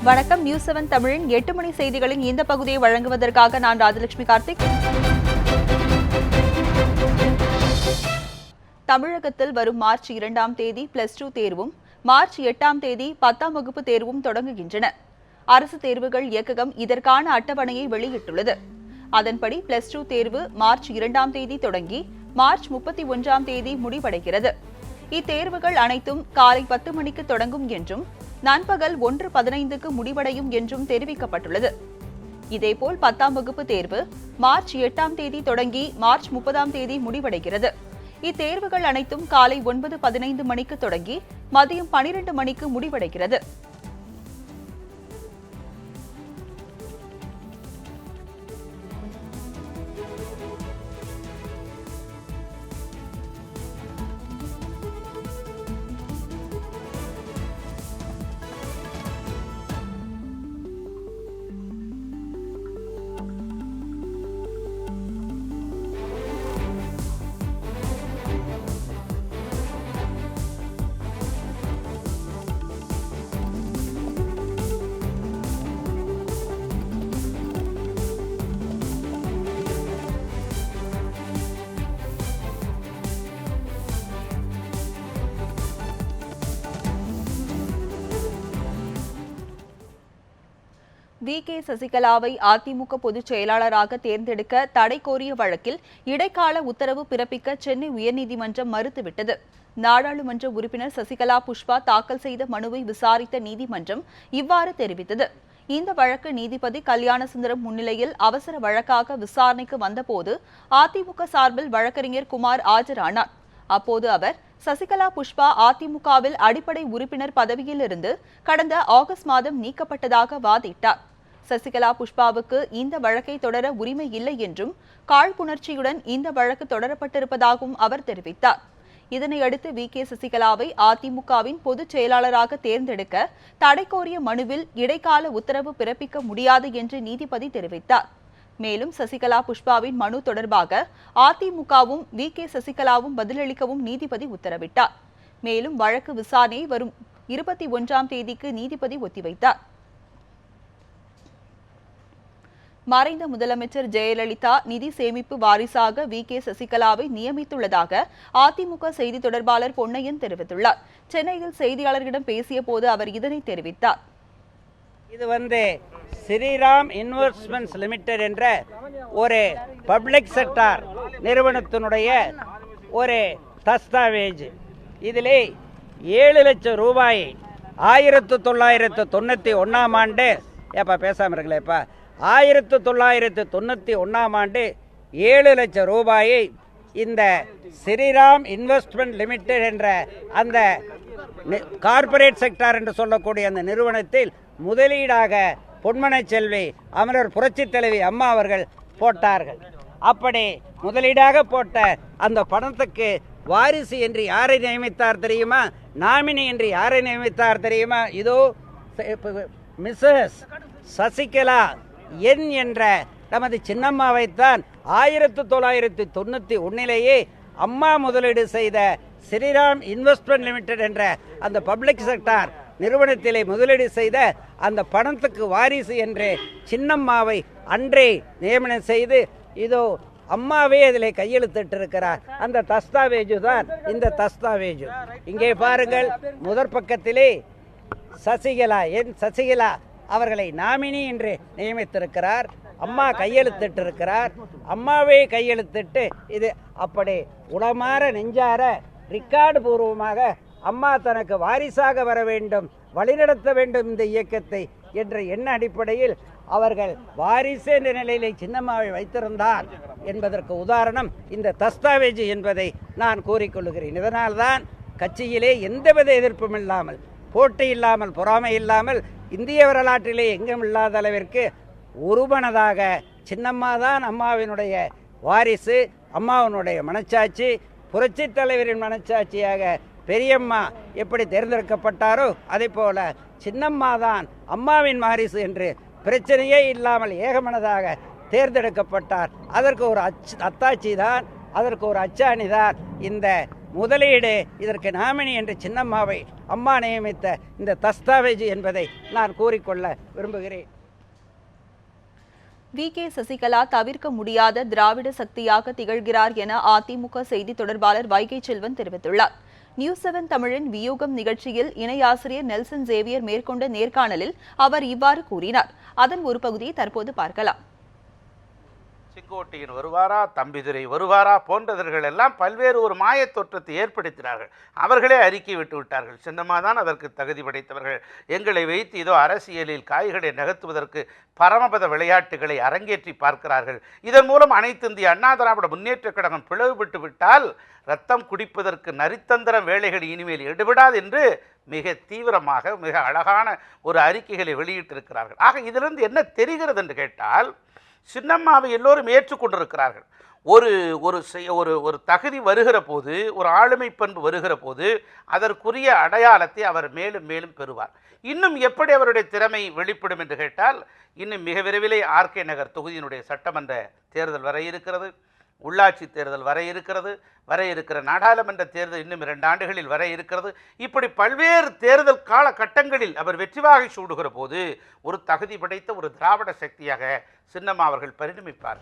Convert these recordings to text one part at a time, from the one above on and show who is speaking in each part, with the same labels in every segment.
Speaker 1: வணக்கம். நியூஸ் 7 தமிழின் 8 மணி செய்திகளின் இந்த பகுதியை வழங்குவதற்காக நான் ராஜலட்சுமி கார்த்திக். தமிழகத்தில் வரும் மார்ச் 2ஆம் தேதி +2 தேர்வும், மார்ச் 8ஆம் தேதி 10ஆம் வகுப்பு தேர்வும் தொடங்குகின்றன. அரசு தேர்வுகள் இயக்ககம் இதற்கான அட்டவணையை வெளியிட்டுள்ளது. அதன்படி +2 தேர்வு மார்ச் 2ஆம் தேதி தொடங்கி மார்ச் 31ஆம் தேதி முடிவடைகிறது. இத்தேர்வுகள் அனைத்தும் காலை 10 மணிக்கு தொடங்கும் என்றும் நண்பகல் 1:15க்கு முடிவடையும் என்றும் தெரிவிக்கப்பட்டுள்ளது. இதேபோல் 10ஆம் வகுப்பு தேர்வு மார்ச் 8ஆம் தேதி தொடங்கி மார்ச் 30ஆம் தேதி முடிவடைகிறது. இத்தேர்வுகள் அனைத்தும் காலை 9:15 மணிக்கு தொடங்கி மதியம் 12 மணிக்கு முடிவடைகிறது. வி.கே. சசிகலாவை அதிமுக பொதுச் செயலாளராக தேர்ந்தெடுக்க தடை கோரிய வழக்கில் இடைக்கால உத்தரவு பிறப்பிக்க சென்னை உயர்நீதிமன்றம் மறுத்துவிட்டது. நாடாளுமன்ற உறுப்பினர் சசிகலா புஷ்பா தாக்கல் செய்த மனுவை விசாரித்த நீதிமன்றம் இவ்வாறு தெரிவித்தது. இந்த வழக்கு நீதிபதி கல்யாணசுந்தரம் முன்னிலையில் அவசர வழக்காக விசாரணைக்கு வந்தபோது அதிமுக சார்பில் வழக்கறிஞர் குமார் ஆஜரானார். அப்போது அவர் சசிகலா புஷ்பா அதிமுகவில் அடிப்படை உறுப்பினர் பதவியில் இருந்து கடந்த ஆகஸ்ட் மாதம் நீக்கப்பட்டதாக வாதிட்டார். சசிகலா புஷ்பாவுக்கு இந்த வழக்கை தொடர உரிமை இல்லை என்றும் காழ்ப்புணர்ச்சியுடன் இந்த வழக்கு தொடரப்பட்டிருப்பதாகவும் அவர் தெரிவித்தார். இதனையடுத்து வி.கே. சசிகலாவை அதிமுகவின் பொதுச் செயலாளராக தேர்ந்தெடுக்க தடை கோரிய மனுவில் இடைக்கால உத்தரவு பிறப்பிக்க முடியாது என்று நீதிபதி தெரிவித்தார். மேலும் சசிகலா புஷ்பாவின் மனு தொடர்பாக அதிமுகவும் வி.கே. சசிகலாவும் பதிலளிக்கவும் நீதிபதி உத்தரவிட்டார். மேலும் வழக்கு விசாரணையை வரும் 21ஆம் தேதிக்கு நீதிபதி ஒத்திவைத்தார். மறைந்த முதலமைச்சர் ஜெயலலிதா நிதி சேமிப்பு வாரிசாக வி.கே. சசிகலாவை நியமித்துள்ளதாக அதிமுக செய்தி தொடர்பாளர் பொன்னையன் தெரிவித்துள்ளார். சென்னையில் செய்தியாளர்களிடம் பேசிய போது அவர் இதனை தெரிவித்தார்.
Speaker 2: இது ஸ்ரீராம் இன்வெஸ்ட்மெண்ட்ஸ் லிமிடெட் என்ற ஒரு பப்ளிக் செக்டார் நிறுவனத்தினுடைய ஒரு தஸ்தாவேஜ். இதிலே 7 லட்சம் ரூபாயை 1991ஆம் ஆண்டு பேசாம இருக்கலப்பா 1991ஆம் ஆண்டு 7 லட்சம் ரூபாயை இந்த ஸ்ரீராம் இன்வெஸ்ட்மெண்ட் லிமிடெட் என்ற அந்த கார்ப்பரேட் செக்டார் என்று சொல்லக்கூடிய அந்த நிறுவனத்தில் முதலீடாக பொன்மனை செல்வி அமரர் புரட்சித் தலைவி அம்மா அவர்கள் போட்டார்கள். அப்படி முதலீடாக போட்ட அந்த பணத்துக்கு வாரிசு என்று யாரை நியமித்தார் தெரியுமா? நாமினி என்று யாரை நியமித்தார் தெரியுமா? இதோ மிஸ்ஸஸ் சசிகலா என் என்ற நமது சின்னம்மாவைத்தான் 1991 அம்மா முதலீடு செய்த ஸ்ரீராம் இன்வெஸ்ட்மெண்ட் லிமிடெட் என்ற அந்த பப்ளிக் செக்டார் நிறுவனத்திலே முதலீடு செய்த அந்த பணத்துக்கு வாரிசு என்று சின்னம்மாவை அன்றே நியமனம் செய்து இதோ அம்மாவே அதிலே கையெழுத்திட்டிருக்கிறார். அந்த தஸ்தாவேஜு தான் இந்த தஸ்தாவேஜு. இங்கே பாருங்கள், முதற் பக்கத்திலே சசிகலா அவர்களை நாமினி என்று நியமித்திருக்கிறார். அம்மா கையெழுத்திட்டிருக்கிறார். அம்மாவே கையெழுத்திட்டு இது அப்படி உளமாற நெஞ்சார ரிக்கார்டு பூர்வமாக அம்மா தனக்கு வாரிசாக வர வேண்டும், வழிநடத்த வேண்டும் இந்த இயக்கத்தை என்ற எண்ண அடிப்படையில் அவர்கள் வாரிசு என்ற நிலையிலே சின்னம்மாவை வைத்திருந்தார் என்பதற்கு உதாரணம் இந்த தஸ்தாவேஜ் என்பதை நான் கூறிக்கொள்கிறேன். இதனால்தான் கட்சியிலே எந்தவித எதிர்ப்பும் இல்லாமல், போட்டி இல்லாமல், பொறாமை இல்லாமல், இந்திய வரலாற்றிலே எங்கும் இல்லாத அளவிற்கு ஒருமனதாக சின்னம்மா தான் அம்மாவினுடைய வாரிசு, அம்மாவினுடைய மனச்சாட்சி, புரட்சி தலைவரின் மனச்சாட்சியாக பெரியம்மா எப்படி தேர்ந்தெடுக்கப்பட்டாரோ அதே போல சின்னம்மா தான் அம்மாவின் வாரிசு என்று பிரச்சனையே இல்லாமல் ஏகமனதாக தேர்ந்தெடுக்கப்பட்டார். அதற்கு ஒரு அத்தாட்சி தான், அதற்கு ஒரு அச்சாணி தான் இந்த முதலீடு இதற்கு நாமினி என்ற சின்னம்மாவை அம்மா நியமித்த இந்த தஸ்தாவேஜ் என்பதை நான் கூறிக்கொள்ள விரும்புகிறேன்.
Speaker 1: வி.கே. சசிகலா தவிர்க்க முடியாத திராவிட சக்தியாக திகழ்கிறார் என அதிமுக செய்தி தொடர்பாளர் வைகை செல்வன் தெரிவித்துள்ளார். நியூஸ் 7 தமிழின் வியூகம் நிகழ்ச்சியில் இணை ஆசிரியர் நெல்சன் சேவியர் மேற்கொண்ட நேர்காணலில் அவர் இவ்வாறு கூறினார். அதன் ஒரு பகுதியை தற்போது பார்க்கலாம்.
Speaker 3: செங்கோட்டையன் வருவாரா, தம்பிதுரை வருவாரா போன்றவர்கள் எல்லாம் பல்வேறு ஒரு மாயத் தோற்றத்தை ஏற்படுத்தினார்கள். அவர்களே அறிக்கை விட்டு விட்டார்கள். சின்னம்மா தான் அதற்கு தகுதி படைத்தவர்கள். எங்களை வைத்து ஏதோ அரசியலில் காய்களை நகர்த்துவதற்கு பரமபத விளையாட்டுகளை அரங்கேற்றி பார்க்கிறார்கள். இதன் மூலம் அனைத்து இந்திய அண்ணா திராவிட முன்னேற்றக் கழகம் பிளவுபட்டு விட்டால் ரத்தம் குடிப்பதற்கு நரித்தந்திரம் வேலைகள் இனிமேல் எடுபடாது என்று மிக தீவிரமாக மிக அழகான ஒரு அறிக்கைகளை வெளியிட்டிருக்கிறார்கள். ஆக இதிலிருந்து என்ன தெரிகிறது என்று கேட்டால், சின்னம்மாவை எல்லோரும் ஏற்றுக்கொண்டிருக்கிறார்கள். ஒரு ஒரு ஒரு தகுதி வருகிற போது, ஒரு ஆளுமை பண்பு வருகிற போது அதற்குரிய அடையாளத்தை அவர் மேலும் மேலும் பெறுவார். இன்னும் எப்படி அவருடைய திறமை வெளிப்படும் என்று கேட்டால், இன்னும் மிக விரைவிலே ஆர்கே நகர் தொகுதியினுடைய சட்டமன்ற தேர்தல் வர இருக்கிறது, உள்ளாட்சி தேர்தல் வர இருக்கிறது, வர இருக்கிற நாடாளுமன்ற தேர்தல் இன்னும் 2 ஆண்டுகளில் வர இருக்கிறது. இப்படி பல்வேறு தேர்தல் கால கட்டங்களில் அவர் வெற்றி வாகை சூடுகிற போது ஒரு தகுதி படைத்த ஒரு திராவிட சக்தியாக சின்னம்மா அவர்கள் பரிணமிப்பார்.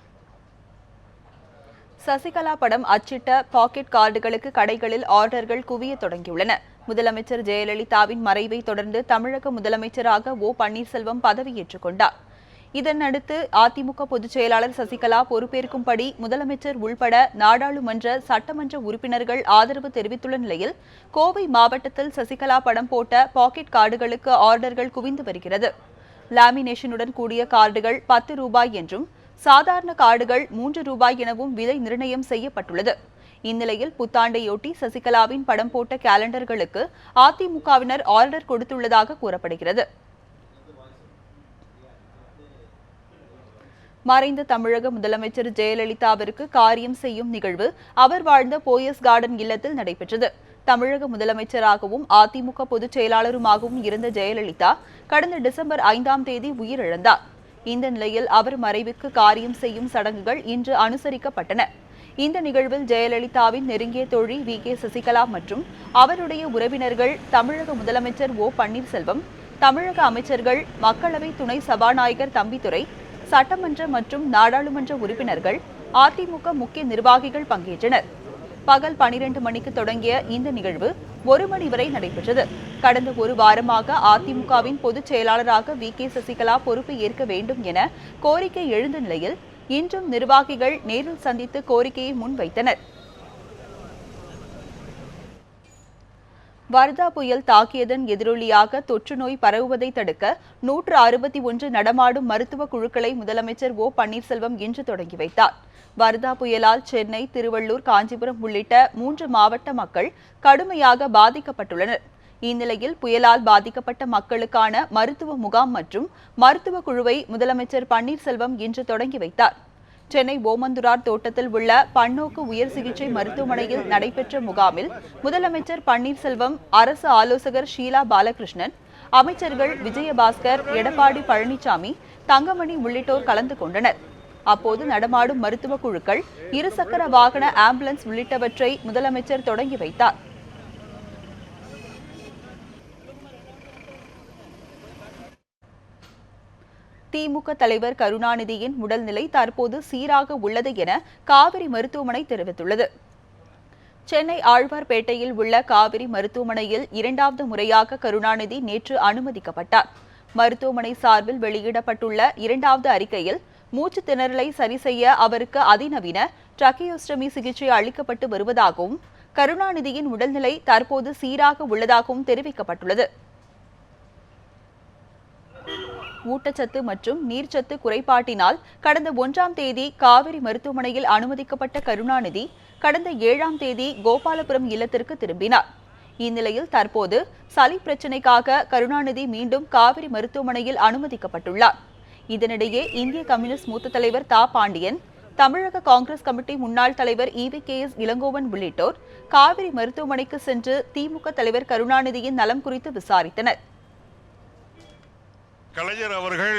Speaker 1: சசிகலா படம் அச்சிட்ட பாக்கெட் கார்டுகளுக்கு கடைகளில் ஆர்டர்கள் குவிய தொடங்கியுள்ளன. முதலமைச்சர் ஜெயலலிதாவின் மறைவை தொடர்ந்து தமிழக முதலமைச்சராக ஓ பன்னீர்செல்வம் பதவியேற்றுக் கொண்டார். இதனடுத்து அதிமுக பொதுச் செயலாளர் சசிகலா பொறுப்பேற்கும்படி முதலமைச்சர் உள்பட நாடாளுமன்ற சட்டமன்ற உறுப்பினர்கள் ஆதரவு தெரிவித்துள்ள நிலையில் கோவை மாவட்டத்தில் சசிகலா படம் போட்ட பாக்கெட் கார்டுகளுக்கு ஆர்டர்கள் குவிந்து வருகிறது. லாமினேஷனுடன் கூடிய கார்டுகள் 10 ரூபாய் என்றும் சாதாரண கார்டுகள் 3 ரூபாய் எனவும் விலை நிர்ணயம் செய்யப்பட்டுள்ளது. இந்நிலையில் புத்தாண்டையொட்டி சசிகலாவின் படம் போட்ட கேலண்டர்களுக்கு அதிமுகவினர் ஆர்டர் கொடுத்துள்ளதாக கூறப்படுகிறது. மறைந்த தமிழக முதலமைச்சர் ஜெயலலிதாவிற்கு காரியம் செய்யும் நிகழ்வு அவர் வாழ்ந்த போயஸ் கார்டன் இல்லத்தில் நடைபெற்றது. தமிழக முதலமைச்சராகவும் அதிமுக பொதுச் செயலாளருமாகவும் இருந்த ஜெயலலிதா கடந்த டிசம்பர் 5ஆம் தேதி உயிரிழந்தார். இந்த நிலையில் அவர் மறைவுக்கு காரியம் செய்யும் சடங்குகள் இன்று அனுசரிக்கப்பட்டன. இந்த நிகழ்வில் ஜெயலலிதாவின் நெருங்கிய தோழி வி.கே. சசிகலா மற்றும் அவருடைய உறவினர்கள், தமிழக முதலமைச்சர் ஓ பன்னீர்செல்வம், தமிழக அமைச்சர்கள், மக்களவை துணை சபாநாயகர் தம்பிதுரை, சட்டமன்ற மற்றும் நாடாளுமன்ற உறுப்பினர்கள், அதிமுக முக்கிய நிர்வாகிகள் பங்கேற்றனர். பகல் 12 மணிக்கு தொடங்கிய இந்த நிகழ்வு 1 மணி வரை நடைபெற்றது. கடந்த ஒரு வாரமாக அதிமுகவின் பொதுச் செயலாளராக வி.கே. சசிகலா பொறுப்பு ஏற்க வேண்டும் என கோரிக்கை எழுந்த நிலையில் இன்றும் நிர்வாகிகள் நேரில் சந்தித்து கோரிக்கையை முன்வைத்தனர். வர்தா புயல் தாக்கியதன் எதிரொலியாக தொற்று நோய் பரவுவதை தடுக்க 161 நடமாடும் மருத்துவ குழுக்களை முதலமைச்சர் ஓ பன்னீர்செல்வம் இன்று தொடங்கி வைத்தார். வர்தா புயலால் சென்னை, திருவள்ளூர், காஞ்சிபுரம் உள்ளிட்ட 3 மாவட்ட மக்கள் கடுமையாக பாதிக்கப்பட்டுள்ளனர். இந்நிலையில் புயலால் பாதிக்கப்பட்ட மக்களுக்கான மருத்துவ முகாம் மற்றும் மருத்துவ குழுவை முதலமைச்சர் பன்னீர்செல்வம் இன்று தொடங்கி வைத்தார். சென்னை ஓமந்துரார் தோட்டத்தில் உள்ள பன்னோக்கு உயர் சிகிச்சை மருத்துவமனையில் நடைபெற்ற முகாமில் முதலமைச்சர் பன்னீர்செல்வம், அரசு ஆலோசகர் ஷீலா பாலகிருஷ்ணன், அமைச்சர்கள் விஜயபாஸ்கர், எடப்பாடி பழனிசாமி, தங்கமணி உள்ளிட்டோர் கலந்து கொண்டனர். அப்போது நடமாடும் மருத்துவ குழுக்கள், 2 சக்கர வாகன ஆம்புலன்ஸ் உள்ளிட்டவற்றை முதலமைச்சர் தொடங்கி வைத்தார். திமுக தலைவர் கருணாநிதியின் உடல்நிலை தற்போது சீராக உள்ளது என காவிரி மருத்துவமனை தெரிவித்துள்ளது. சென்னை ஆழ்வார்பேட்டையில் உள்ள காவிரி மருத்துவமனையில் 2வது முறையாக கருணாநிதி நேற்று அனுமதிக்கப்பட்டார். மருத்துவமனை சார்பில் வெளியிடப்பட்டுள்ள 2வது அறிக்கையில் மூச்சு திணறலை சரி செய்ய அவருக்கு அதிநவீன ட்ரக்கியோஸ்டமி சிகிச்சை அளிக்கப்பட்டு வருவதாகவும் கருணாநிதியின் உடல்நிலை தற்போது சீராக உள்ளதாகவும் தெரிவிக்கப்பட்டுள்ளது. ஊட்டச்சத்து மற்றும் நீர்ச்சத்து குறைபாட்டினால் கடந்த 1ஆம் தேதி காவிரி மருத்துவமனையில் அனுமதிக்கப்பட்ட கருணாநிதி கடந்த 7ஆம் தேதி கோபாலபுரம் இல்லத்திற்கு திரும்பினார். இந்நிலையில் தற்போது சளி பிரச்சினைக்காக கருணாநிதி மீண்டும் காவிரி மருத்துவமனையில் அனுமதிக்கப்பட்டுள்ளார். இதனிடையே இந்திய கம்யூனிஸ்ட் மூத்த தலைவர் தா பாண்டியன், தமிழக காங்கிரஸ் கமிட்டி முன்னாள் தலைவர் EVKS இளங்கோவன் உள்ளிட்டோர் காவிரி மருத்துவமனைக்கு சென்று திமுக தலைவர் கருணாநிதியின் நலம் குறித்து விசாரித்தனர்.
Speaker 4: கலைஞர் அவர்கள்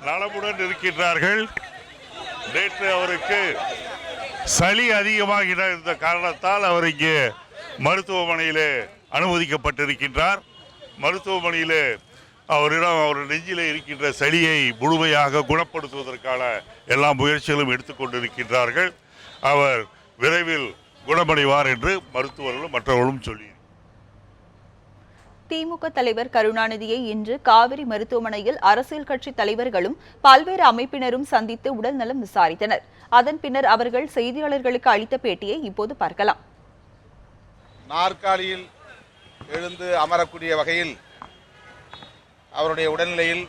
Speaker 4: நலமுடன் இருக்கின்றார்கள். நேற்று அவருக்கு சளி அதிகமாக இருந்த காரணத்தால் அவர் இங்கே மருத்துவமனையிலே அனுமதிக்கப்பட்டிருக்கின்றார். மருத்துவமனையிலே அவரிடம் அவர் நெஞ்சிலே இருக்கின்ற சளியை முழுமையாக குணப்படுத்துவதற்கான எல்லா முயற்சிகளும் எடுத்துக்கொண்டிருக்கின்றார்கள். அவர் விரைவில் குணமடைவார் என்று மருத்துவர்களும் மற்றவர்களும் சொல்லி.
Speaker 1: திமுக தலைவர் கருணாநிதியை இன்று காவிரி மருத்துவமனையில் அரசியல் கட்சி தலைவர்களும் பல்வேறு அமைப்பினரும் சந்தித்து உடல்நலம் விசாரித்தனர். அதன் பின்னர் அவர்கள் செய்தியாளர்களுக்கு அளித்த பேட்டியை இப்போது பார்க்கலாம்.
Speaker 5: நாற்காலியில் எழுந்து அமரக்கூடிய வகையில் அவருடைய உடல்நிலையில்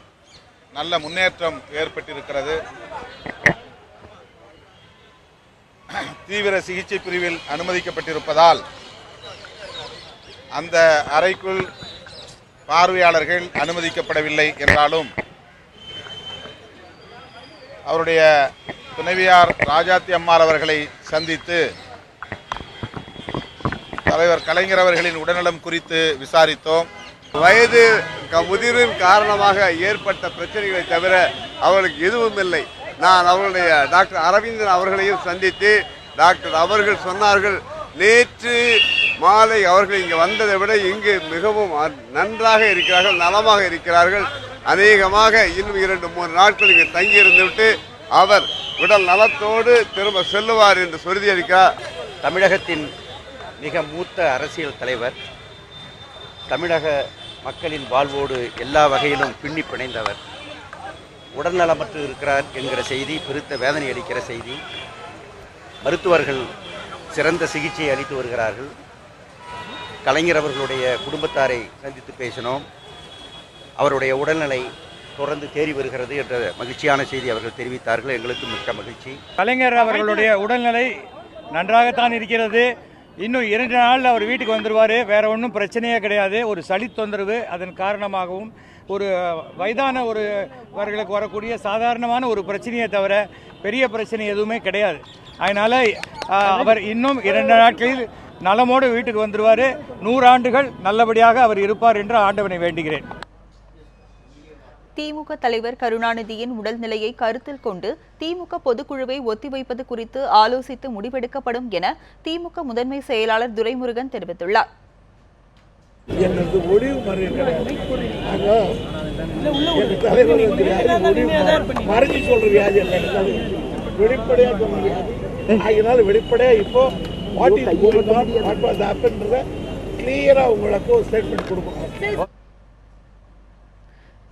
Speaker 5: நல்ல முன்னேற்றம் ஏற்பட்டிருக்கிறது. தீவிர சிகிச்சை பிரிவில் அனுமதிக்கப்பட்டிருப்பதால் அந்த அறைக்குள் பார்வையாளர்கள் அனுமதிக்கப்படவில்லை என்றாலும் அவருடைய துணைவியார் ராஜாத்தி அம்மாள் அவர்களை சந்தித்து தலைவர் கலைஞர் அவர்களின் உடல்நலம் குறித்து விசாரித்தோம்.
Speaker 6: வயது முதிர்வின் காரணமாக ஏற்பட்ட பிரச்சனைகளை தவிர அவர்களுக்கு எதுவும் இல்லை. நான் அவர்களுடைய டாக்டர் அரவிந்தன் அவர்களையும் சந்தித்து டாக்டர் அவர்கள் சொன்னார்கள், நேற்று மாலை அவர்கள் இங்கே வந்ததை விட இங்கு மிகவும் நன்றாக இருக்கிறார்கள், நலமாக இருக்கிறார்கள். அநேகமாக இன்னும் 2-3 நாட்கள் இங்கு தங்கியிருந்துவிட்டு அவர் உடல் நலத்தோடு திரும்ப செல்லுவார் என்று சொல்லியிருக்கிறார்.
Speaker 2: தமிழகத்தின் மிக மூத்த அரசியல் தலைவர், தமிழக மக்களின் வாழ்வோடு எல்லா வகையிலும் பின்னி பிணைந்தவர், உடல்நலமற்று இருக்கிறார் என்கிற செய்தி பெருத்த வேதனை அளிக்கிற செய்தி. மருத்துவர்கள் சிறந்த சிகிச்சை அளித்து வருகிறார்கள். கலைஞர் அவர்களுடைய குடும்பத்தாரை சந்தித்து பேசினோம். அவருடைய உடல்நிலை தொடர்ந்து தேறி வருகிறது என்ற மகிழ்ச்சியான செய்தி அவர்கள் தெரிவித்தார்கள். எங்களுக்கு மிக்க மகிழ்ச்சி.
Speaker 7: கலைஞர் அவர்களுடைய உடல்நிலை நன்றாகத்தான் இருக்கிறது. இன்னும் 2 நாளில் அவர் வீட்டுக்கு வந்துடுவார். வேற ஒன்றும் பிரச்சனையே கிடையாது. ஒரு சளி தொந்தரவு, அதன் காரணமாகவும் ஒரு வயதான அவர்களுக்கு வரக்கூடிய சாதாரணமான ஒரு பிரச்சனையை தவிர பெரிய பிரச்சனை எதுவுமே கிடையாது. அதனால் அவர் இன்னும் 2 நாட்களில் நலமோடு வீட்டுக்கு வந்துடுவார். 100 ஆண்டுகள் நல்லபடியாக அவர் இருப்பார் என்று ஆண்டவனை வேண்டுகிறேன்.
Speaker 1: திமுக தலைவர் கருணாநிதியின் உடல்நிலையை கருத்தில் கொண்டு திமுக பொதுக்குழுவை ஒத்திவைப்பது குறித்து ஆலோசித்து முடிவெடுக்கப்படும் என திமுக முதன்மை செயலாளர் துரைமுருகன் தெரிவித்துள்ளார்.
Speaker 8: வெளிப்படையா இப்போ உங்களுக்கு ஸ்டேட்மெண்ட் கொடுக்கணும்.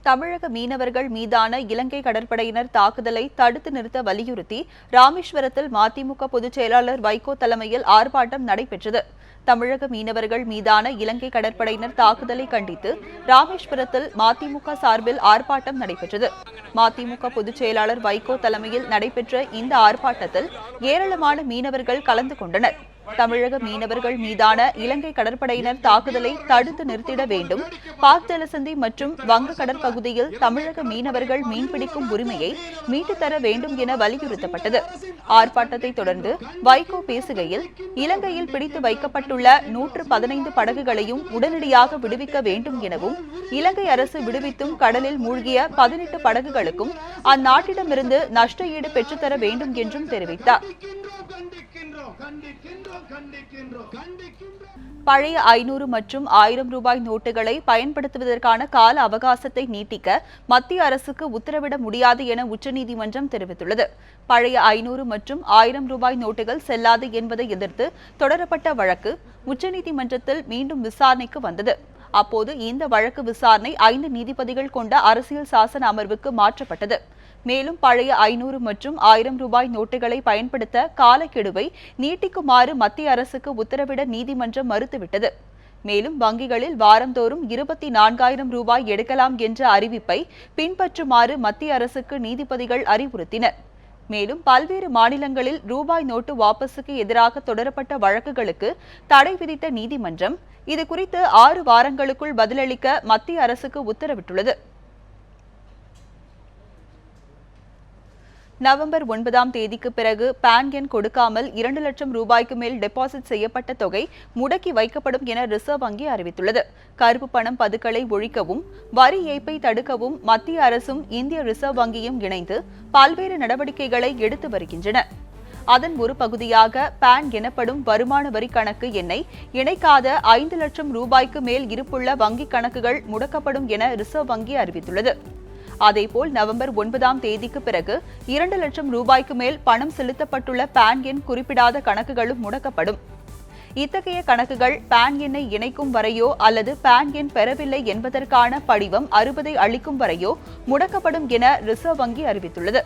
Speaker 1: தமிழக மீனவர்கள் மீதான இலங்கை கடற்படையினர் தாக்குதலை தடுத்து நிறுத்த வலியுறுத்தி ராமேஸ்வரத்தில் மதிமுக பொதுச் செயலாளர் வைகோ தலைமையில் ஆர்ப்பாட்டம் நடைபெற்றது. தமிழக மீனவர்கள் மீதான இலங்கை கடற்படையினர் தாக்குதலை கண்டித்து ராமேஸ்வரத்தில் மதிமுக சார்பில் ஆர்ப்பாட்டம் நடைபெற்றது. மதிமுக பொதுச் செயலாளர் வைகோ தலைமையில் நடைபெற்ற இந்த ஆர்ப்பாட்டத்தில் ஏராளமான மீனவர்கள் கலந்து கொண்டனர். தமிழக மீனவர்கள் மீதான இலங்கை கடற்படையினர் தாக்குதலை தடுத்து நிறுத்திட வேண்டும், பாக் ஜலசந்தி மற்றும் வங்க கடற்பகுதியில் தமிழக மீனவர்கள் மீன்பிடிக்கும் உரிமையை மீட்டுத் தர வேண்டும் என வலியுறுத்தப்பட்டது. ஆர்ப்பாட்டத்தை தொடர்ந்து வைகோ பேசுகையில், இலங்கையில் பிடித்து வைக்கப்பட்டுள்ள 115 படகுகளையும் உடனடியாக விடுவிக்க வேண்டும் எனவும், இலங்கை அரசு விடுவித்தும் கடலில் மூழ்கிய 18 படகுகளுக்கும் அந்நாட்டிடமிருந்து நஷ்ட ஈடு பெற்றுத்தர வேண்டும் என்றும் தெரிவித்தார். பழைய 500 மற்றும் 1000 ரூபாய் நோட்டுகளை பயன்படுத்துவதற்கான கால அவகாசத்தை நீட்டிக்க மத்திய அரசுக்கு உத்தரவிட முடியாது என உச்சநீதிமன்றம் தெரிவித்துள்ளது. பழைய 500 மற்றும் 1000 ரூபாய் நோட்டுகள் செல்லாது என்பதை எதிர்த்து தொடரப்பட்ட வழக்கு உச்சநீதிமன்றத்தில் மீண்டும் விசாரணைக்கு வந்தது. அப்போது இந்த வழக்கு விசாரணை 5 நீதிபதிகள் கொண்ட அரசியல் சாசன அமர்வுக்கு மாற்றப்பட்டது. மேலும் பழைய 500 மற்றும் 1000 ரூபாய் நோட்டுகளை பயன்படுத்த காலக்கெடுவை நீட்டிக்குமாறு மத்திய அரசுக்கு உத்தரவிட நீதிமன்றம் மறுத்துவிட்டது. மேலும் வங்கிகளில் வாரந்தோறும் 24,000 ரூபாய் எடுக்கலாம் என்ற அறிவிப்பை பின்பற்றுமாறு மத்திய அரசுக்கு நீதிபதிகள் அறிவுறுத்தினர். மேலும் பல்வேறு மாநிலங்களில் ரூபாய் நோட்டு வாபஸுக்கு எதிராக தொடரப்பட்ட வழக்குகளுக்கு தடை விதித்த நீதிமன்றம் இதுகுறித்து 6 வாரங்களுக்குள் பதிலளிக்க மத்திய அரசுக்கு உத்தரவிட்டுள்ளது. நவம்பர் 9ஆம் தேதிக்கு பிறகு பான் எண் கொடுக்காமல் 2 லட்சம் ரூபாய்க்கு மேல் டெபாசிட் செய்யப்பட்ட தொகை முடக்கி வைக்கப்படும் என ரிசர்வ் வங்கி அறிவித்துள்ளது. கருப்பு பணம் பதுக்கலை ஒழிக்கவும் வரி ஏய்ப்பை தடுக்கவும் மத்திய அரசும் இந்திய ரிசர்வ் வங்கியும் இணைந்து பல்வேறு நடவடிக்கைகளை எடுத்து வருகின்றன. அதன் ஒரு பகுதியாக பான் எனப்படும் வருமான வரி கணக்கு எண்ணை இணைக்காத 5 லட்சம் ரூபாய்க்கு மேல் இருப்புள்ள வங்கிக் கணக்குகள் முடக்கப்படும் என ரிசர்வ் வங்கி அறிவித்துள்ளது. அதேபோல் நவம்பர் 9ஆம் தேதிக்கு பிறகு 2 லட்சம் ரூபாய்க்கு மேல் பணம் செலுத்தப்பட்டுள்ள பான் எண் குறிப்பிடாத கணக்குகளும் முடக்கப்படும். இத்தகைய கணக்குகள் பான் எண்ணை இணைக்கும் வரையோ அல்லது பான் எண் பெறவில்லை என்பதற்கான படிவம் 60ஐ அளிக்கும் வரையோ முடக்கப்படும் என ரிசர்வ் வங்கி அறிவித்துள்ளது.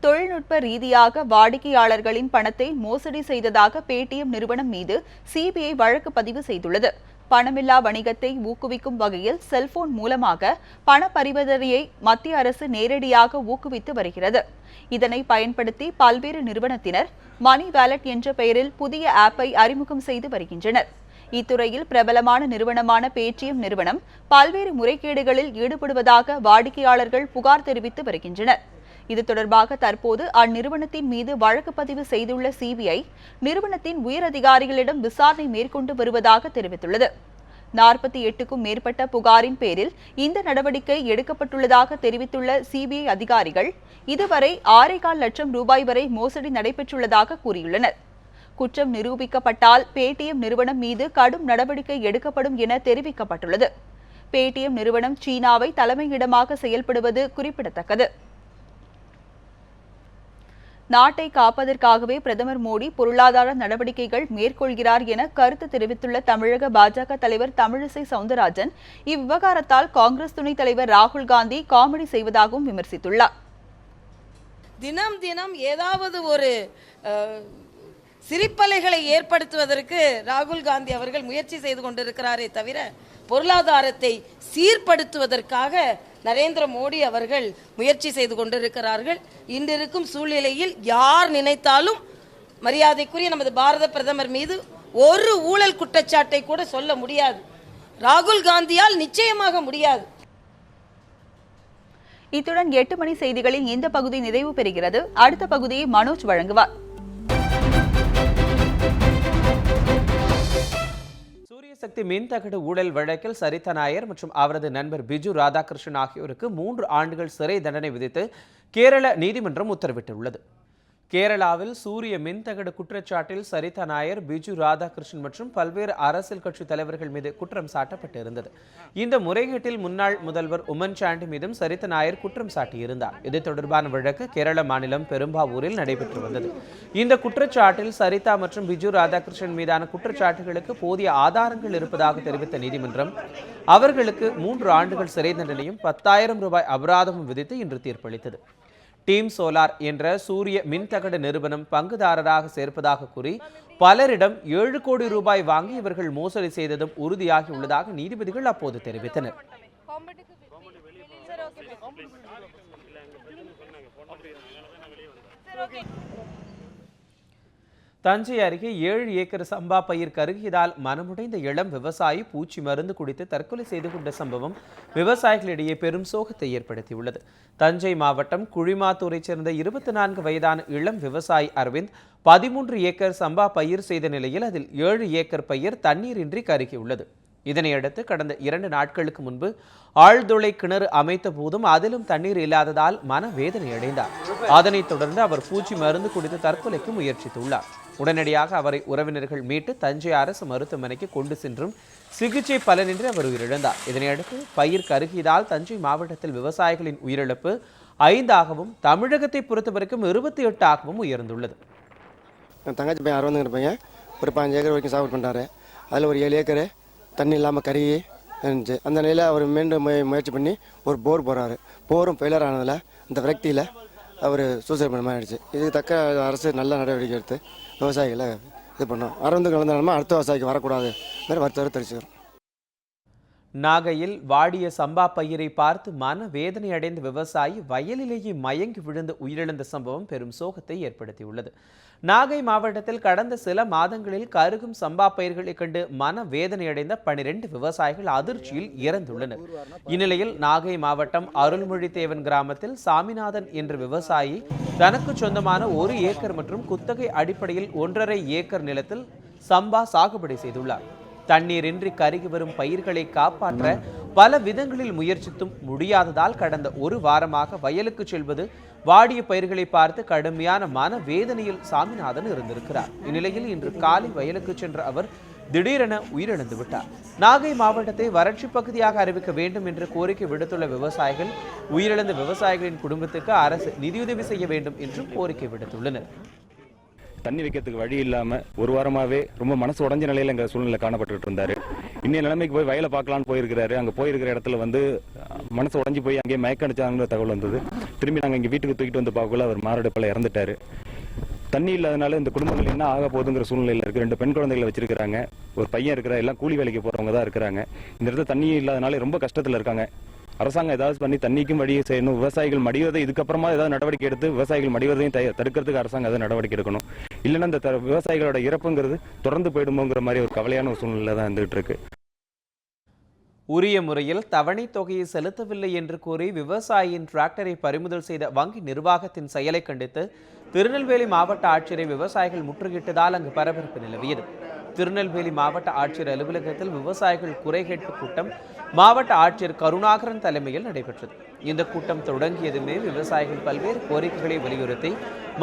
Speaker 1: தொழில்நுட்ப ரீதியாக வாடிக்கையாளர்களின் பணத்தை மோசடி செய்ததாக பேடிஎம் நிறுவனம் மீது சிபிஐ வழக்கு பதிவு செய்துள்ளது. பணமில்லா வணிகத்தை ஊக்குவிக்கும் வகையில் செல்போன் மூலமாக பண பரிவர்த்தனையை மத்திய அரசு நேரடியாக ஊக்குவித்து வருகிறது. இதனை பயன்படுத்தி பல்வேறு நிறுவனத்தினர் மணி வாலெட் என்ற பெயரில் புதிய ஆப்பை அறிமுகம் செய்து வருகின்றனர். இத்துறையில் பிரபலமான நிறுவனமான பேடிஎம் நிறுவனம் பல்வேறு முறைகேடுகளில் ஈடுபடுவதாக வாடிக்கையாளர்கள் புகார் தெரிவித்து வருகின்றனர். இது தொடர்பாக தற்போது அந்நிறுவனத்தின் மீது வழக்கு பதிவு செய்துள்ள சிபிஐ நிறுவனத்தின் உயரதிகாரிகளிடம் விசாரணை மேற்கொண்டு வருவதாக தெரிவித்துள்ளது. 48க்கும் மேற்பட்ட புகாரின் பேரில் இந்த நடவடிக்கை எடுக்கப்பட்டுள்ளதாக தெரிவித்துள்ள சிபிஐ அதிகாரிகள் இதுவரை 6.25 லட்சம் ரூபாய் வரை மோசடி நடைபெற்றுள்ளதாக கூறியுள்ளனர். குற்றம் நிரூபிக்கப்பட்டால் பேடிஎம் நிறுவனம் மீது கடும் நடவடிக்கை எடுக்கப்படும் என தெரிவிக்கப்பட்டுள்ளது. பேடிஎம் நிறுவனம் சீனாவை தலைமையிடமாக செயல்படுவது குறிப்பிடத்தக்கது. நாட்டை காப்பதற்காகவே பிரதமர் மோடி பொருளாதார நடவடிக்கைகள் மேற்கொள்கிறார் என கருத்து தெரிவித்துள்ள தமிழக பாஜக தலைவர் தமிழிசை சவுந்தரராஜன் இவ்விவகாரத்தால் காங்கிரஸ் துணைத் தலைவர் ராகுல் காந்தி காமெடி செய்வதாகவும் விமர்சித்துள்ளார்.
Speaker 9: தினம் தினம் ஏதாவது ஒரு சிரிப்பலைகளை ஏற்படுத்துவதற்கு ராகுல் காந்தி அவர்கள் முயற்சி செய்து கொண்டிருக்கிறாரே தவிர பொருளாதாரத்தை சீர்படுத்துவதற்காக நரேந்திர மோடி அவர்கள் முயற்சி செய்து கொண்டிருக்கிறார்கள். இன்றிருக்கும் சூழ்நிலையில் யார் நினைத்தாலும் மரியாதைக்குரிய நமது பாரத பிரதமர் மீது ஒரு ஊழல் குற்றச்சாட்டை கூட சொல்ல முடியாது. ராகுல் காந்தியால் நிச்சயமாக முடியாது.
Speaker 1: இத்துடன் 8 மணி செய்திகளின் இந்த பகுதி நிறைவு பெறுகிறது. அடுத்த பகுதியை மனோஜ் வழங்குவார்.
Speaker 10: சக்தி மின்தகடு ஊழல் வழக்கில் சரிதா நாயர் மற்றும் அவரது நண்பர் பிஜு ராதாகிருஷ்ணன் ஆகியோருக்கு 3 ஆண்டுகள் சிறை தண்டனை விதித்து கேரள நீதிமன்றம் உத்தரவிட்டுள்ளது. கேரளாவில் சூரிய மின்தகடு குற்றச்சாட்டில் சரிதா நாயர், பிஜு ராதாகிருஷ்ணன் மற்றும் பல்வேறு அரசியல் கட்சி தலைவர்கள் மீது குற்றம் சாட்டப்பட்டிருந்தது. இந்த முறைகேட்டில் முன்னாள் முதல்வர் உம்மன் சாண்டி மீதும் சரிதா நாயர் குற்றம் சாட்டியிருந்தார். இது தொடர்பான வழக்கு கேரள மாநிலம் பெரும்பாவூரில் நடைபெற்று வந்தது. இந்த குற்றச்சாட்டில் சரிதா மற்றும் பிஜு ராதாகிருஷ்ணன் மீதான குற்றச்சாட்டுகளுக்கு போதிய ஆதாரங்கள் இருப்பதாக தெரிவித்த நீதிமன்றம் அவர்களுக்கு 3 ஆண்டுகள் சிறை தண்டனையும் 10,000 ரூபாய் அபராதமும் விதித்து இன்று தீர்ப்பளித்தது. டீம் சோலார் என்ற சூரிய மின்தகடு நிறுவனம் பங்குதாரராக சேர்ப்பதாக கூறி பலரிடம் 7 கோடி ரூபாய் வாங்கி இவர்கள் மோசடி செய்ததும் உறுதியாகி உள்ளதாக நீதிபதிகள் அப்போது தெரிவித்தனர். தஞ்சை அருகே 7 ஏக்கர் சம்பா பயிர் கருகியதால் மனமுடைந்த இளம் விவசாயி பூச்சி மருந்து குடித்து தற்கொலை செய்து கொண்ட சம்பவம் விவசாயிகளிடையே பெரும் சோகத்தை ஏற்படுத்தியுள்ளது. தஞ்சை மாவட்டம் குழிமாத்தூரைச் சேர்ந்த 24 வயதான இளம் விவசாயி அரவிந்த் 13 ஏக்கர் சம்பா பயிர் செய்த நிலையில் அதில் 7 ஏக்கர் பயிர் தண்ணீரின்றி கருகியுள்ளது. இதனையடுத்து கடந்த 2 நாட்களுக்கு முன்பு ஆழ்துளை கிணறு அமைத்த போதும் அதிலும் தண்ணீர் இல்லாததால் மனவேதனை அடைந்தார். அதனைத் தொடர்ந்து அவர் பூச்சி மருந்து குடித்து தற்கொலைக்கு முயற்சித்துள்ளார். உடனடியாக அவரை உறவினர்கள் மீட்டு தஞ்சை அரசு மருத்துவமனைக்கு கொண்டு சென்றும் சிகிச்சை பலனின்றி அவர் உயிரிழந்தார். இதனையடுத்து பயிர் கருகியதால் தஞ்சை மாவட்டத்தில் விவசாயிகளின் உயிரிழப்பு 5ஆகவும் தமிழகத்தை பொறுத்தவரைக்கும் 28ஆகவும் உயர்ந்துள்ளது.
Speaker 11: தங்கச்சி பையன் அரவிந்த் இருப்பீங்க, ஒரு 15 ஏக்கர் வரைக்கும் சாகுபடி பண்ணுறாரு. அதில் ஒரு 7 ஏக்கர் தண்ணி இல்லாமல் கருகி இருந்துச்சு. அந்த நிலையில் அவர் மீண்டும் முயற்சி பண்ணி ஒரு போர் போகிறாரு. போரும் ஃபெயிலர் ஆனதில் இந்த விரக்தியில் அவர் சூசைட் பண்ண மாதிரி ஆயிடுச்சு. இதுக்கு தக்க அரசு நல்ல நடவடிக்கை எடுத்து விவசாயிகளை இது பண்ணோம். அரவிந்த் கலந்தாலுமே அடுத்த விவசாயிக்கு வரக்கூடாது மாதிரி வருத்தம் தெரிவிச்சுக்கிறோம்.
Speaker 10: நாகையில் வாடிய சம்பா பயிரை பார்த்து மன வேதனை அடைந்த விவசாயி வயலிலேயே மயங்கி விழுந்து உயிரிழந்த சம்பவம் பெரும் சோகத்தை ஏற்படுத்தியுள்ளது. நாகை மாவட்டத்தில் கடந்த சில மாதங்களில் கருகும் சம்பா பயிர்களை கண்டு மன வேதனை அடைந்த 12 விவசாயிகள் அதிர்ச்சியில் இறந்துள்ளனர். இந்நிலையில் நாகை மாவட்டம் அருள்மொழித்தேவன் கிராமத்தில் சாமிநாதன் என்ற விவசாயி தனக்கு சொந்தமான 1 ஏக்கர் மற்றும் குத்தகை அடிப்படையில் 1.5 ஏக்கர் நிலத்தில் சம்பா சாகுபடி செய்துள்ளார். தண்ணீரின்றி கருகி வரும் பயிர்களை காப்பாற்ற பல விதங்களில் முயற்சித்தும் முடியாததால் கடந்த ஒரு வாரமாக வயலுக்கு செல்வது, வாடிய பயிர்களை பார்த்து கடுமையான மன வேதனையில் சாமிநாதன் இருந்திருக்கிறார். இந்நிலையில் இன்று காலை வயலுக்கு சென்ற அவர் திடீரென உயிரிழந்து விட்டார். நாகை மாவட்டத்தை வறட்சி பகுதியாக அறிவிக்க வேண்டும் என்று கோரிக்கை விடுத்துள்ள விவசாயிகள் உயிரிழந்த விவசாயிகளின் குடும்பத்துக்கு அரசு நிதியுதவி செய்ய வேண்டும் என்று கோரிக்கை விடுத்துள்ளனர்.
Speaker 12: தண்ணி வைக்கிறதுக்கு வழி இல்லாமல் ஒரு வாரமாகவே ரொம்ப மனசு உடஞ்ச நிலையில் எங்கள் சூழ்நிலை காணப்பட்டு இருந்தார். இன்னைய நிலைமைக்கு போய் வயலை பார்க்கலான்னு போயிருக்கிறாரு. அங்கே போயிருக்கிற இடத்துல மனசு உடஞ்சி போய் அங்கேயே மயக்க அடிச்சாங்கிற தகவல் வந்தது. திரும்பி நாங்கள் இங்கே வீட்டுக்கு தூக்கிட்டு வந்து பார்க்கல அவர் மாரடைப்பில் இறந்துட்டார். தண்ணி இல்லாதனால இந்த குடும்பங்கள் என்ன ஆக போகுதுங்கிற சூழ்நிலையில் இருக்குது. 2 பெண் குழந்தைகளை வச்சிருக்கிறாங்க, ஒரு பையன் இருக்கிற, எல்லாம் கூலி வேலைக்கு போகிறவங்க தான் இருக்கிறாங்க. இந்த இடத்துல தண்ணி இல்லாதனால ரொம்ப கஷ்டத்தில் இருக்காங்க. அரசாங்கம் ஏதாவது பண்ணி தண்ணிக்கும் வழியை செய்யணும். விவசாயிகள் மடிவதை இதுக்கப்புறமா ஏதாவது நடவடிக்கை எடுத்து விவசாயிகள் மடிவதையும் தடுக்கிறதுக்கு அரசாங்கம் ஏதாவது நடவடிக்கை எடுக்கணும். இல்லைன்னா இந்த விவசாயிகளோட இறப்புங்கிறது தொடர்ந்து போயிடுமோங்கிற மாதிரி ஒரு கவலையான ஒரு சூழ்நிலை தான் இருந்துகிட்டு இருக்கு.
Speaker 10: உரிய முறையில் தவணை தொகையை செலுத்தவில்லை என்று கூறி விவசாயியின் டிராக்டரை பறிமுதல் செய்த வங்கி நிர்வாகத்தின் செயலை கண்டித்து திருநெல்வேலி மாவட்ட ஆட்சியரை விவசாயிகள் முற்றுகையிட்டதால் அங்கு பரபரப்பு நிலவியது. திருநெல்வேலி மாவட்ட ஆட்சியர் அலுவலகத்தில் விவசாயிகள் குறை கேட்பு கூட்டம் மாவட்ட ஆட்சியர் கருணாகரன் தலைமையில் நடைபெற்றது. இந்த கூட்டம் தொடங்கியதுமே விவசாயிகள் பல்வேறு கோரிக்கைகளை வலியுறுத்தி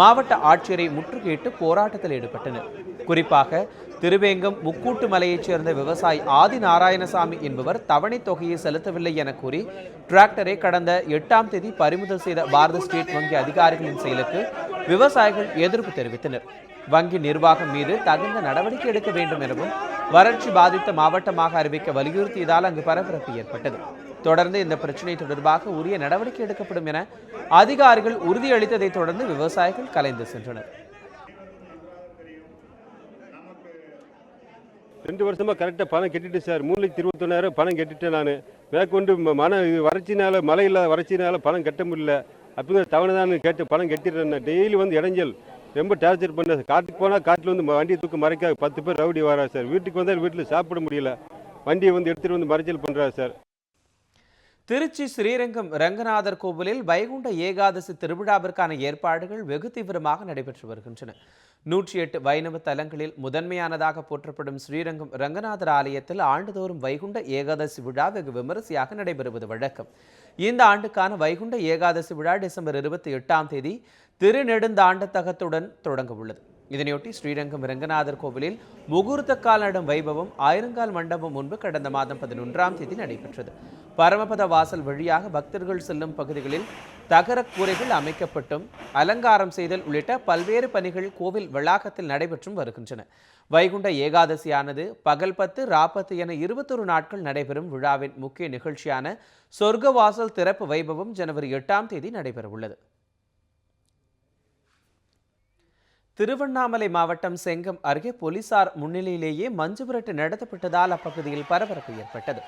Speaker 10: மாவட்ட ஆட்சியரை முற்றுகையிட்டு போராட்டத்தில் ஈடுபட்டனர். குறிப்பாக திருவேங்கம் முக்கூட்டு மலையைச் சேர்ந்த விவசாயி ஆதி நாராயணசாமி என்பவர் தவணை தொகையை செலுத்தவில்லை என கூறி டிராக்டரை கடந்த 8ஆம் தேதி பறிமுதல் செய்த பாரத ஸ்டேட் வங்கி அதிகாரிகளின் செயலுக்கு விவசாயிகள் எதிர்ப்பு தெரிவித்தனர். வங்கி நிர்வாகம் மீது தகுந்த நடவடிக்கை எடுக்க வேண்டும் எனவும் வறட்சி பாதித்த மாவட்டமாக அறிவிக்க வலியுறுத்தியதால் அங்கு பரபரப்பு ஏற்பட்டது. தொடர்ந்து இந்த பிரச்சினை தொடர்பாக உரிய நடவடிக்கை எடுக்கப்படும் என அதிகாரிகள் உறுதியளித்ததை தொடர்ந்து விவசாயிகள் கலைந்து சென்றனர்.
Speaker 13: 2 வருஷமா கரெக்டாக பணம் கட்டிட்டு சார். 3,21,000 பணம் கட்டிட்டேன். நான் மேற்கொண்டு வறட்சினால, மழை இல்லாத வறட்சினால பணம் கட்ட முடியல. அப்படிங்கிற தவணை தான் கேட்டு பணம் கட்டிடுறேன். டெய்லி இடைஞ்சல் ரொம்ப டார்ச்சர் பண்ண. காட்டுக்கு போனால் காட்டில் வண்டியை தூக்க மறைக்க 10 பேர் ரவுடி வரா சார். வீட்டுக்கு வந்தால் வீட்டில் சாப்பிட முடியல. வண்டியை எடுத்துகிட்டு மறைச்சல் பண்ணுறா சார்.
Speaker 10: திருச்சி ஸ்ரீரங்கம் ரங்கநாதர் கோவிலில் வைகுண்ட ஏகாதசி திருவிழாவிற்கான ஏற்பாடுகள் வெகு தீவிரமாக நடைபெற்று வருகின்றன. 108 வைணவ தலங்களில் முதன்மையானதாக போற்றப்படும் ஸ்ரீரங்கம் ரங்கநாதர் ஆலயத்தில் ஆண்டுதோறும் வைகுண்ட ஏகாதசி விழா வெகு விமரிசையாக நடைபெறுவது வழக்கம். இந்த ஆண்டுக்கான வைகுண்ட ஏகாதசி விழா டிசம்பர் 28ஆம் தேதி திருநெடுந்தாண்டத்தகத்துடன் தொடங்க உள்ளது. இதனையொட்டி ஸ்ரீரங்கம் ரங்கநாதர் கோவிலில் முகூர்த்த கால் நடும் வைபவம் ஆயிரங்கால் மண்டபம் முன்பு கடந்த மாதம் 11ஆம் தேதி நடைபெற்றது. பரமபத வாசல் வழியாக பக்தர்கள் செல்லும் பகுதிகளில் தகர கூரைகள் அமைக்கப்பட்டும் அலங்காரம் செய்தல் உள்ளிட்ட பல்வேறு பணிகள் கோவில் வளாகத்தில் நடைபெற்றும் வருகின்றன. வைகுண்ட ஏகாதசியானது பகல் 10 ராப்பத்து என 21 நாட்கள் நடைபெறும் விழாவின் முக்கிய நிகழ்ச்சியான சொர்க்கவாசல் திறப்பு வைபவம் ஜனவரி 8ஆம் தேதி நடைபெறவுள்ளது. திருவண்ணாமலை மாவட்டம் செங்கம் அருகே போலீசார் முன்னிலையிலேயே மஞ்சு விரட்டு நடத்தப்பட்டதால் அப்பகுதியில் பரபரப்பு ஏற்பட்டது.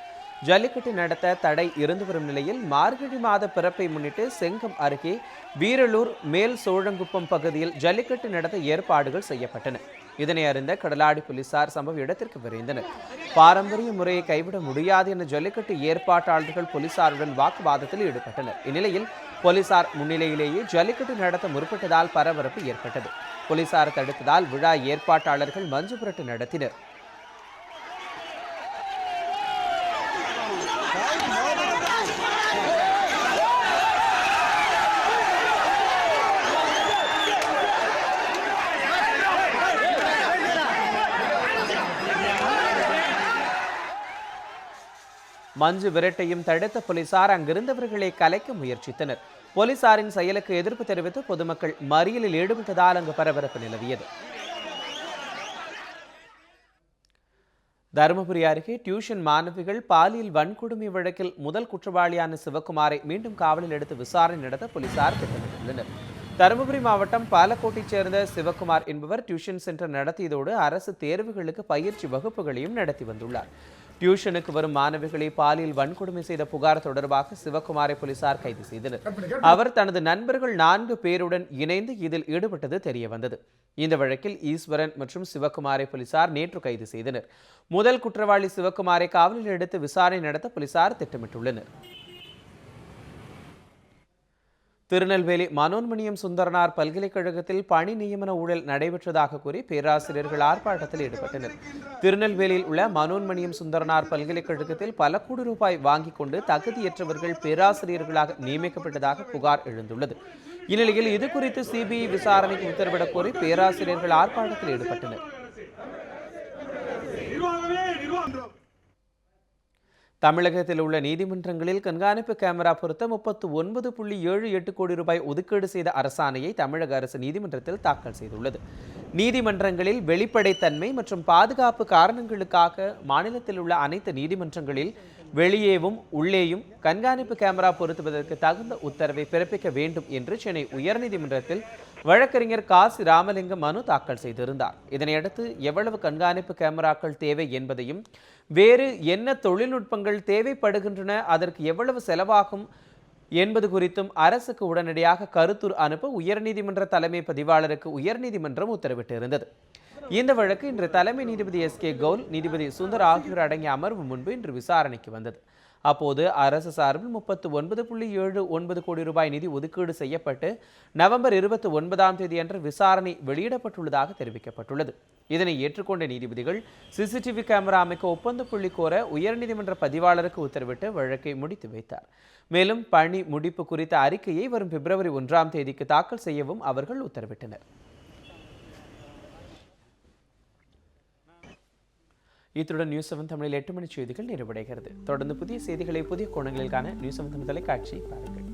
Speaker 10: ஜல்லிக்கட்டு நடத்த தடை இருந்து வரும் நிலையில் மார்கழி மாத பிறப்பை முன்னிட்டு செங்கம் அருகே வீரலூர் மேல் சோழங்குப்பம் பகுதியில் ஜல்லிக்கட்டு நடத்த ஏற்பாடுகள் செய்யப்பட்டன. இதனை அறிந்த கடலாடி போலீசார் சம்பவ இடத்திற்கு விரைந்தனர். பாரம்பரிய முறையை கைவிட முடியாது என ஜல்லிக்கட்டு ஏற்பாட்டாளர்கள் போலீசாருடன் வாக்குவாதத்தில் ஈடுபட்டனர். இந்நிலையில் போலீசார் முன்னிலையிலேயே ஜல்லிக்கட்டு நடத்த முற்பட்டதால் பரபரப்பு ஏற்பட்டது. போலீசார் தடுத்ததால் விழா ஏற்பாட்டாளர்கள் மஞ்சு விரட்டு நடத்தினர். மஞ்சு விரட்டையும் தடுத்த போலீசார் அங்கிருந்தவர்களை கலைக்க முயற்சித்தனர். போலீசாரின் செயலுக்கு எதிர்ப்பு தெரிவித்து பொதுமக்கள் மறியலில் ஈடுபட்டதால் அங்கு பரபரப்பு நிலவியது. தருமபுரி அருகே டியூஷன் மாணவிகள் பாலியல் வன்கொடுமை வழக்கில் முதல் குற்றவாளியான சிவகுமாரை மீண்டும் காவலில் எடுத்து விசாரணை நடத்த போலீசார் திட்டமிட்டுள்ளனர். தருமபுரி மாவட்டம் பாலக்கோட்டைச் சேர்ந்த சிவகுமார் என்பவர் டியூஷன் சென்டர் நடத்தியதோடு அரசு தேர்வுகளுக்கு பயிற்சி வகுப்புகளையும் நடத்தி வந்துள்ளார். டியூஷனுக்கு வரும் மாணவிகளை பாலியல் வன்கொடுமை செய்த புகார் தொடர்பாக சிவகுமாரை போலீசார் கைது செய்தனர். அவர் தனது நண்பர்கள் 4 பேருடன் இணைந்து இதில் ஈடுபட்டது தெரிய வந்தது. இந்த வழக்கில் ஈஸ்வரன் மற்றும் சிவகுமாரை போலீசார் நேற்று கைது செய்தனர். முதல் குற்றவாளி சிவகுமாரை காவலில் எடுத்து விசாரணை நடத்த போலீசார் திட்டமிட்டுள்ளனர். திருநெல்வேலி மனோன்மணியம் சுந்தரனார் பல்கலைக்கழகத்தில் பணி நியமன ஊழல் நடைபெற்றதாக கூறி பேராசிரியர்கள் ஆர்ப்பாட்டத்தில் ஈடுபட்டனர். திருநெல்வேலியில் உள்ள மனோன்மணியம் சுந்தரனார் பல்கலைக்கழகத்தில் பல கோடி ரூபாய் வாங்கிக் கொண்டு தகுதியற்றவர்கள் பேராசிரியர்களாக நியமிக்கப்பட்டதாக புகார் எழுந்துள்ளது. இந்நிலையில் இது குறித்து சிபிஐ விசாரணைக்கு உத்தரவிடக் கோரி பேராசிரியர்கள் ஆர்ப்பாட்டத்தில் ஈடுபட்டனர். தமிழகத்தில் உள்ள நீதிமன்றங்களில் கண்காணிப்பு கேமரா பொருத்த 39.78 கோடி ரூபாய் ஒதுக்கீடு செய்த அரசாணையை தமிழக அரசு நீதிமன்றத்தில் தாக்கல் செய்துள்ளது. நீதிமன்றங்களில் வெளிப்படைத்தன்மை மற்றும் பாதுகாப்பு காரணங்களுக்காக மாநிலத்தில் உள்ள அனைத்து நீதிமன்றங்களில் வெளியேவும் உள்ளேயும் கண்காணிப்பு கேமரா பொருத்துவதற்கு தகுந்த உத்தரவை பிறப்பிக்க வேண்டும் என்று சென்னை உயர்நீதிமன்றத்தில் வழக்கறிஞர் காசி ராமலிங்கம் மனு தாக்கல் செய்திருந்தார். இதனையடுத்து எவ்வளவு கண்காணிப்பு கேமராக்கள் தேவை என்பதையும் வேறு என்ன தொழில்நுட்பங்கள் தேவைப்படுகின்றன, அதற்கு எவ்வளவு செலவாகும் என்பது குறித்தும் அரசுக்கு உடனடியாக கருத்துரு அனுப்ப உயர்நீதிமன்ற தலைமை பதிவாளருக்கு உயர்நீதிமன்றம் உத்தரவிட்டிருந்தது. இந்த வழக்கு இன்று தலைமை நீதிபதி எஸ்.கே. கவுல், நீதிபதி சுந்தர் ஆகியோர் அடங்கிய அமர்வு முன்பு இன்று விசாரணைக்கு வந்தது. அப்போது அரசு சார்பில் 39.79 கோடி ரூபாய் நிதி ஒதுக்கீடு செய்யப்பட்டு நவம்பர் 29ஆம் தேதி அன்று விசாரணை வெளியிடப்பட்டுள்ளதாக தெரிவிக்கப்பட்டுள்ளது. இதனை ஏற்றுக்கொண்ட நீதிபதிகள் சிசிடிவி கேமரா அமைக்க ஒப்பந்த புள்ளி கோர உயர்நீதிமன்ற பதிவாளருக்கு உத்தரவிட்டு வழக்கை முடித்து வைத்தார். மேலும் பணி முடிப்பு குறித்த அறிக்கையை வரும் பிப்ரவரி 1ஆம் தேதிக்கு தாக்கல் செய்யவும் அவர்கள் உத்தரவிட்டனர். இத்துடன் நியூஸ் 7 தமிழில் 8 மணி செய்திகள் நிறைவடைகிறது. தொடர்ந்து புதிய செய்திகளை புதிய கோணங்களில் காண நியூஸ் 7 தொலைக்காட்சி பாருங்கள்.